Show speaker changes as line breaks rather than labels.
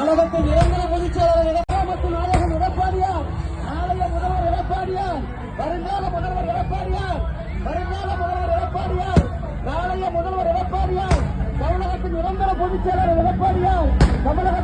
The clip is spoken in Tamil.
கழகத்தின் நிரந்தர பொதுச் செயலாளர் மற்றும் நாயகன் எடப்பாடியார், நாளைய முதல்வர் எடப்பாடியார், வருங்கால முதல்வர் எடப்பாடியார், நாளைய முதல்வர் எடப்பாடியார், தமிழகத்தின் நிரந்தர பொதுச் செயலாளர் எடப்பாடியார், தமிழக